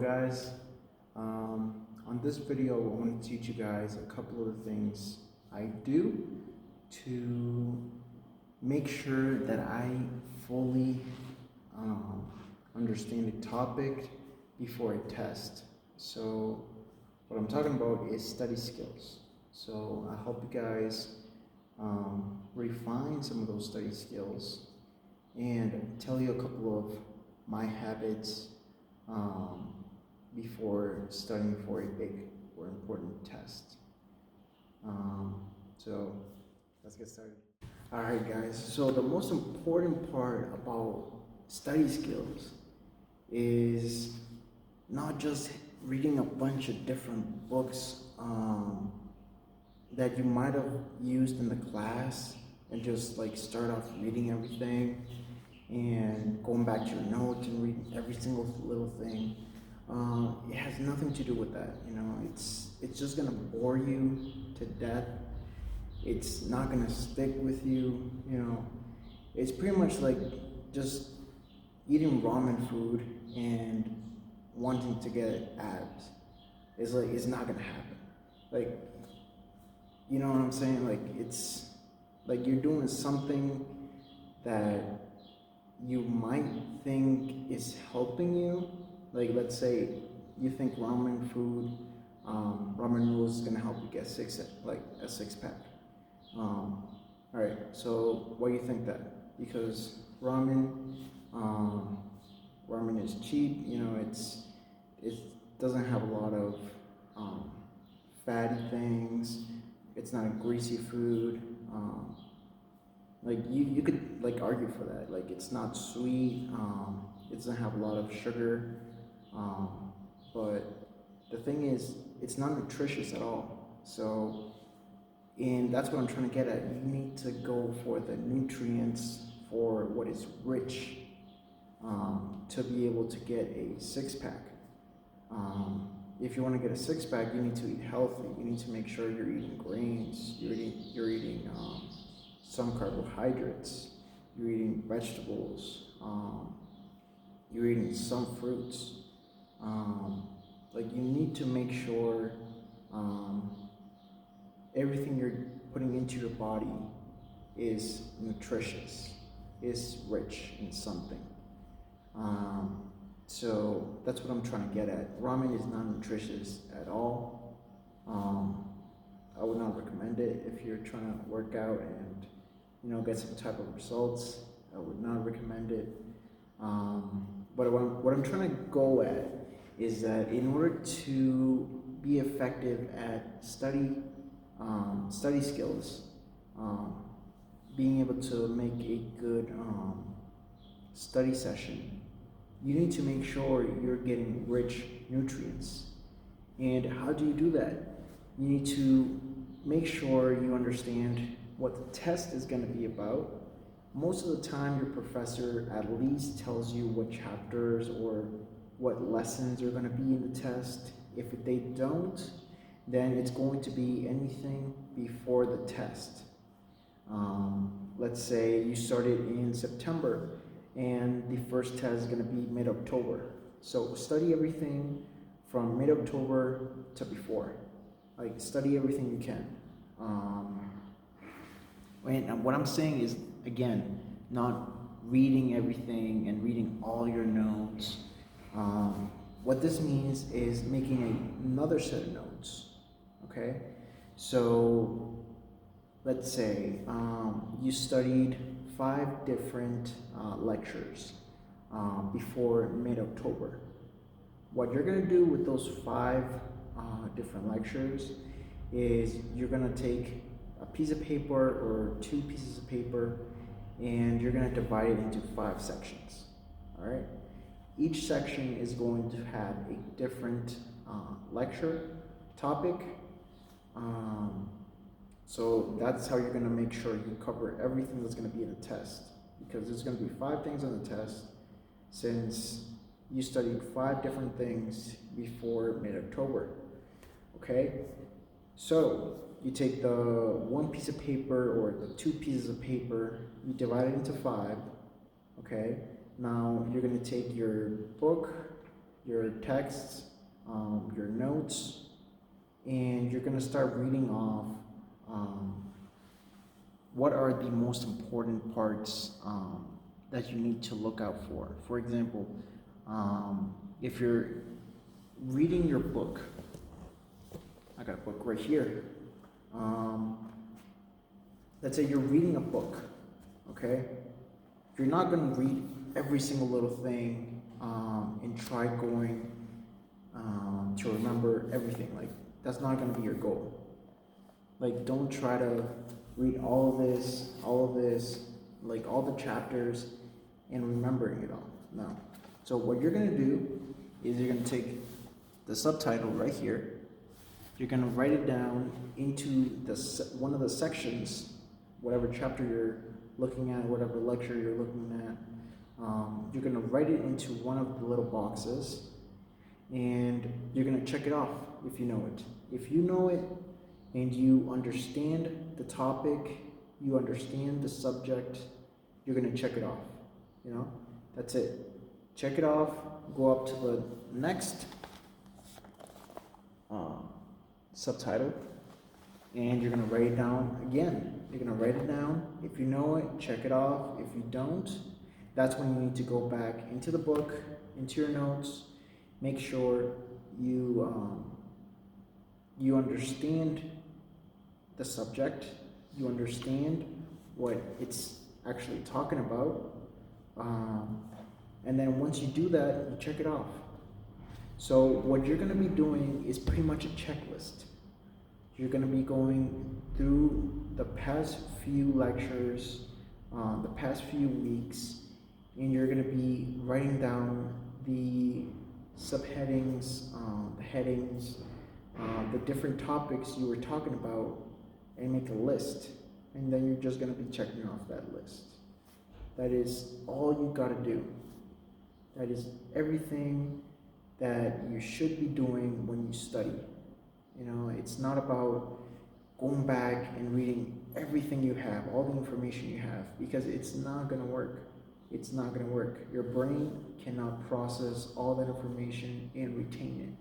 guys. On this video, I want to teach you guys a couple of the things I do to make sure that I fully understand the topic before I test. So what I'm talking about is study skills. So I hope you guys refine some of those study skills and tell you a couple of my habits before studying for a big or important test. So let's get started. All right, guys. So the most important part about study skills is not just reading a bunch of different books that you might have used in the class and just like start off reading everything and going back to your notes and reading every single little thing. It has nothing to do with that. It's just gonna bore you to death. It's not gonna stick with you. It's pretty much like just eating ramen food and wanting to get abs. It's not gonna happen. Like, you know what I'm saying? Like, it's like you're doing something that you might think is helping you. Like, let's say you think ramen food, ramen noodles is gonna help you get a six pack. All right. So why do you think that? Because ramen is cheap. It doesn't have a lot of fatty things. It's not a greasy food. Like you could like argue for that. Like, it's not sweet. It doesn't have a lot of sugar. But the thing is, it's not nutritious at all. So, and that's what I'm trying to get at. You need to go for the nutrients, for what is rich, to be able to get a six-pack. If you want to get a six-pack, you need to eat healthy. You need to make sure you're eating grains. You're eating some carbohydrates. You're eating vegetables. You're eating some fruits. Like, you need to make sure everything you're putting into your body is nutritious, is rich in something. So that's what I'm trying to get at. Ramen is not nutritious at all. I would not recommend it if you're trying to work out and get some type of results. I would not recommend it. But what I'm trying to go at is that in order to be effective at study skills, being able to make a good study session, you need to make sure you're getting rich nutrients. And how do you do that? You need to make sure you understand what the test is going to be about. Most of the time, your professor at least tells you what chapters or what lessons are going to be in the test. If they don't, then it's going to be anything before the test. Let's say you started in September and the first test is going to be mid-October. So study everything from mid-October to before. Like, study everything you can. And what I'm saying is, again, not reading everything and reading all your notes. What this means is making another set of notes. Okay? So let's say you studied 5 different lectures before mid-October. What you're going to do with those 5 different lectures is you're going to take a piece of paper or 2 pieces of paper and you're going to divide it into 5 sections. All right? Each section is going to have a different lecture topic. So that's how you're going to make sure you cover everything that's going to be in the test, because there's going to be 5 things on the test since you studied 5 different things before mid-October. Okay? So you take the 1 piece of paper or the 2 pieces of paper, you divide it into 5. Okay? Now you're going to take your book, your texts, your notes, and you're gonna start reading off what are the most important parts that you need to look out for. For example, if you're reading your book, I got a book right here. Let's say you're reading a book, okay? You're not going to read every single little thing and try going to remember everything. Like, that's not going to be your goal. Like, don't try to read all of this, like all the chapters and remembering it all. No. So what you're going to do is you're going to take the subtitle right here. You're going to write it down into one of the sections, whatever chapter you're looking at, whatever lecture you're looking at. You're going to write it into one of the little boxes, and you're going to check it off if you know it. If you know it and you understand the topic, you understand the subject, you're going to check it off. You know, that's it. Check it off, go up to the next subtitle, and you're going to write it down again. You're going to write it down. If you know it, check it off. If you don't, that's when you need to go back into the book, into your notes, make sure you understand the subject, you understand what it's actually talking about, and then once you do that, you check it off. So what you're going to be doing is pretty much a checklist. You're going to be going through the past few lectures, the past few weeks, and you're going to be writing down the subheadings, the headings, the different topics you were talking about, and make a list. And then you're just going to be checking off that list. That is all you got to do. That is everything that you should be doing when you study. You know, it's not about going back and reading everything you have, all the information you have, because it's not going to work. It's not going to work. Your brain cannot process all that information and retain it.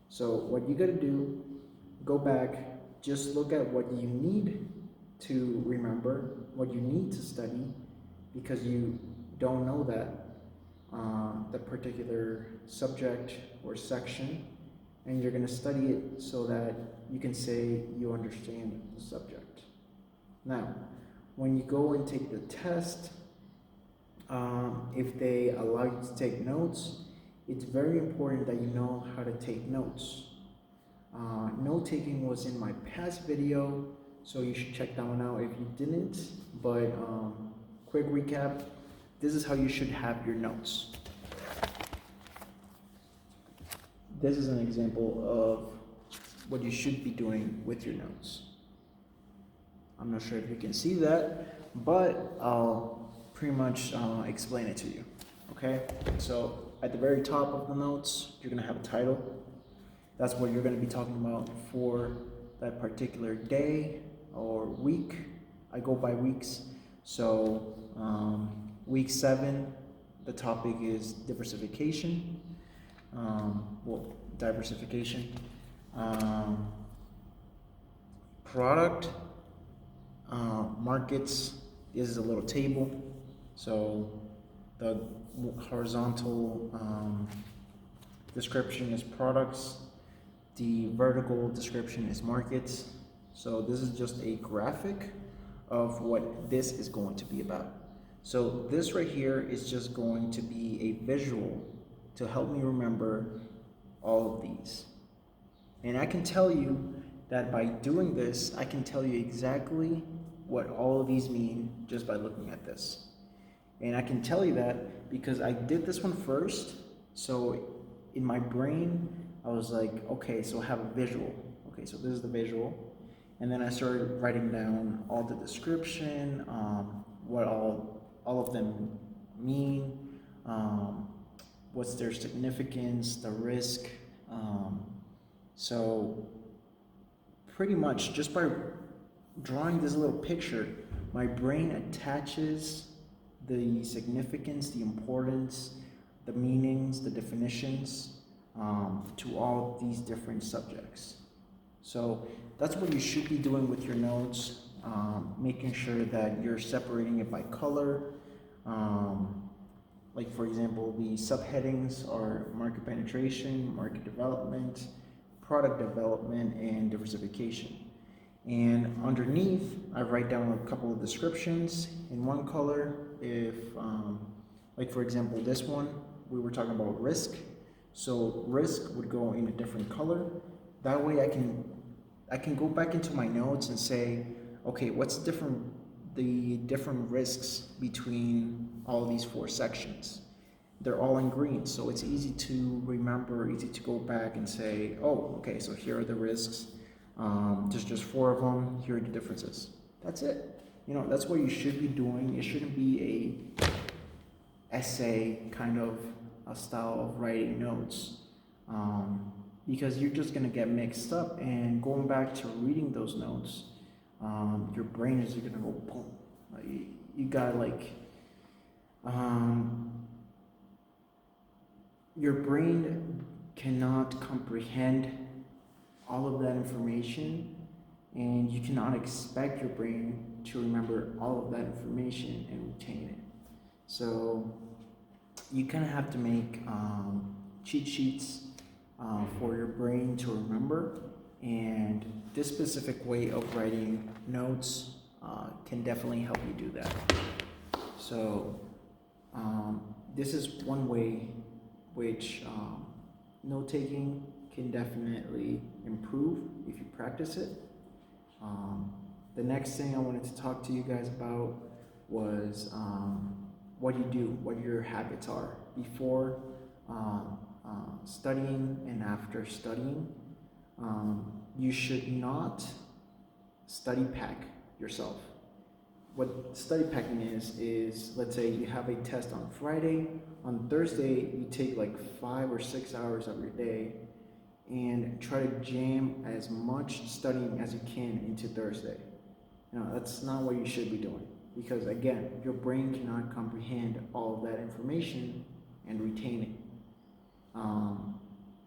So what you got to do, go back, just look at what you need to remember, what you need to study, because you don't know that the particular subject or section, and you're going to study it so that you can say you understand the subject. Now, when you go and take the test, if they allow you to take notes, it's very important that you know how to take notes. Note taking was in my past video, so you should check that one out if you didn't. But quick recap, this is how you should have your notes. This is an example of what you should be doing with your notes. I'm not sure if you can see that, but I'll pretty much explain it to you. Okay, so at the very top of the notes, you're going to have a title. That's what you're going to be talking about for that particular day or week. I go by weeks. So week 7, the topic is diversification. Diversification. Product, markets. This is a little table. So the horizontal description is products. The vertical description is markets. So this is just a graphic of what this is going to be about. So this right here is just going to be a visual to help me remember all of these. And I can tell you that by doing this, I can tell you exactly what all of these mean just by looking at this. And I can tell you that because I did this one first. So in my brain, I was like, okay, so I have a visual. Okay, so this is the visual. And then I started writing down all the description, what all of them mean, what's their significance, the risk. So pretty much just by drawing this little picture, my brain attaches the significance, the importance, the meanings, the definitions to all these different subjects. So that's what you should be doing with your notes, making sure that you're separating it by color. Like for example, the subheadings are market penetration, market development, product development, and diversification. And underneath, I write down a couple of descriptions in one color. If, like for example, this one, we were talking about risk. So risk would go in a different color. That way I can go back into my notes and say, okay, what's the different risks between all these 4 sections? They're all in green, so it's easy to remember, easy to go back and say, oh, okay, so here are the risks. There's just 4 of them. Here are the differences. That's it. That's what you should be doing. It shouldn't be a essay kind of a style of writing notes, because you're just gonna get mixed up. And going back to reading those notes, your brain is gonna go boom. You got your brain cannot comprehend all of that information, and you cannot expect your brain to remember all of that information and retain it. So you kind of have to make cheat sheets for your brain to remember, and this specific way of writing notes can definitely help you do that. So this is one way which note-taking can definitely improve if you practice it. The next thing I wanted to talk to you guys about was what you do, what your habits are before studying and after studying. You should not study pack yourself. What study packing is let's say you have a test on Friday. On Thursday, you take like 5 or 6 hours of your day and try to jam as much studying as you can into Thursday. That's not what you should be doing, because again, your brain cannot comprehend all of that information and retain it.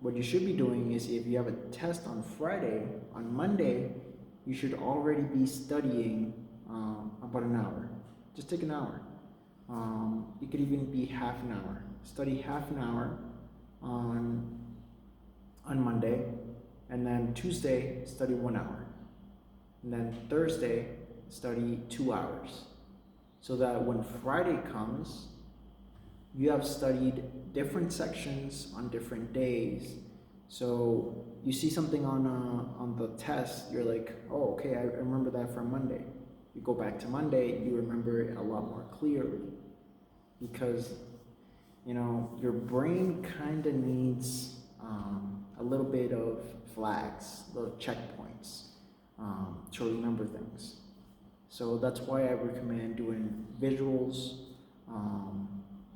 What you should be doing is, if you have a test on Friday, on Monday, you should already be studying about an hour. Just take an hour. It could even be half an hour. Study half an hour on Monday, and then Tuesday study 1 hour, and then Thursday study 2 hours, so that when Friday comes, you have studied different sections on different days. So you see something on the test, you're like, oh, okay, I remember that from Monday. You go back to Monday, you remember it a lot more clearly, because your brain kind of needs a little bit of flags, little checkpoints to remember things. So that's why I recommend doing visuals,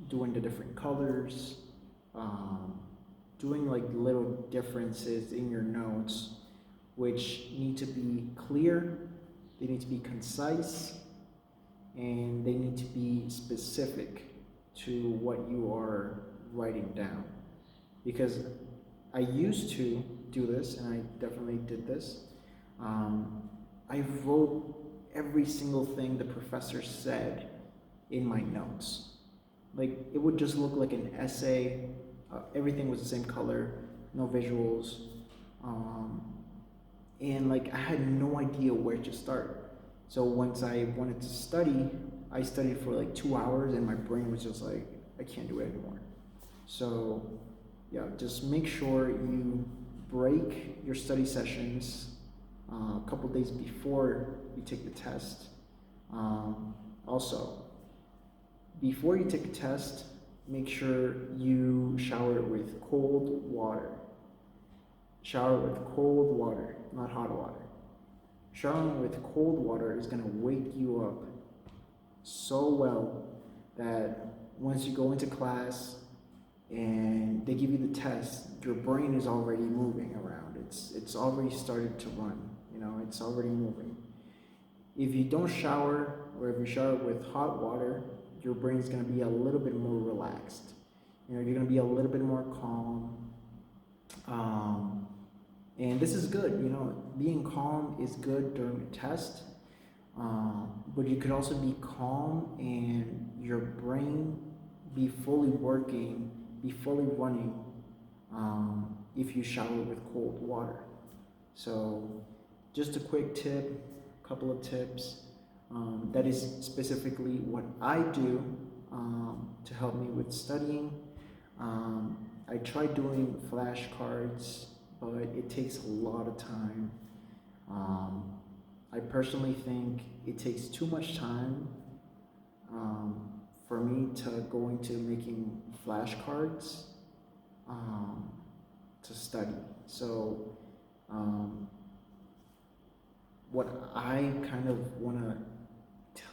doing the different colors, doing like little differences in your notes, which need to be clear, they need to be concise, and they need to be specific to what you are writing down. Because I used to do this, and I definitely did this. I wrote every single thing the professor said in my notes. Like, it would just look like an essay. Everything was the same color, no visuals. And like, I had no idea where to start. So once I wanted to study, I studied for like 2 hours, and my brain was just like, I can't do it anymore. So yeah, just make sure you break your study sessions a couple days before you take the test. Also, before you take a test, make sure you shower with cold water. Shower with cold water, not hot water. Showering with cold water is going to wake you up so well that once you go into class and they give you the test, your brain is already moving around. It's already started to run, it's already moving. If you don't shower, or if you shower with hot water, your brain is going to be a little bit more relaxed. You're gonna be a little bit more calm. And this is good. Being calm is good during a test. But you could also be calm and your brain be fully working, be fully running if you shower with cold water. So just a quick tip, a couple of tips. That is specifically what I do to help me with studying. I tried doing flashcards, but it takes a lot of time. I personally think it takes too much time for me to go into making flashcards to study. So what I kind of want to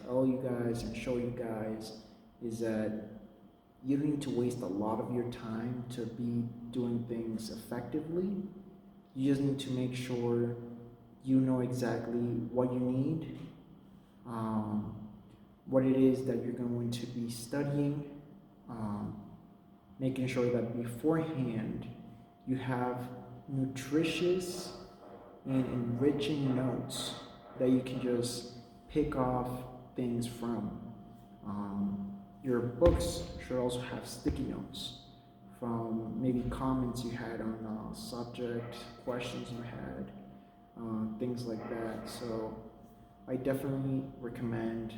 tell you guys and show you guys is that you don't need to waste a lot of your time to be doing things effectively. You just need to make sure you know exactly what you need, what it is that you're going to be studying, making sure that beforehand you have nutritious and enriching notes that you can just pick off things from. Your books should also have sticky notes from maybe comments you had on subject, questions you had, things like that. So I definitely recommend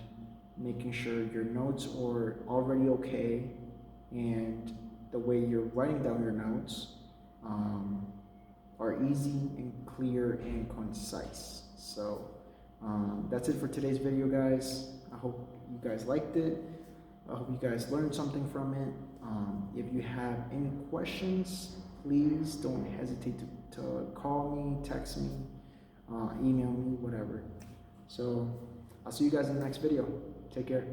making sure your notes are already okay and the way you're writing down your notes are easy and clear and concise. So that's it for today's video, guys. I hope you guys liked it. I hope you guys learned something from it. If you have any questions, please don't hesitate to call me, text me, email me, whatever. So I'll see you guys in the next video. Take care.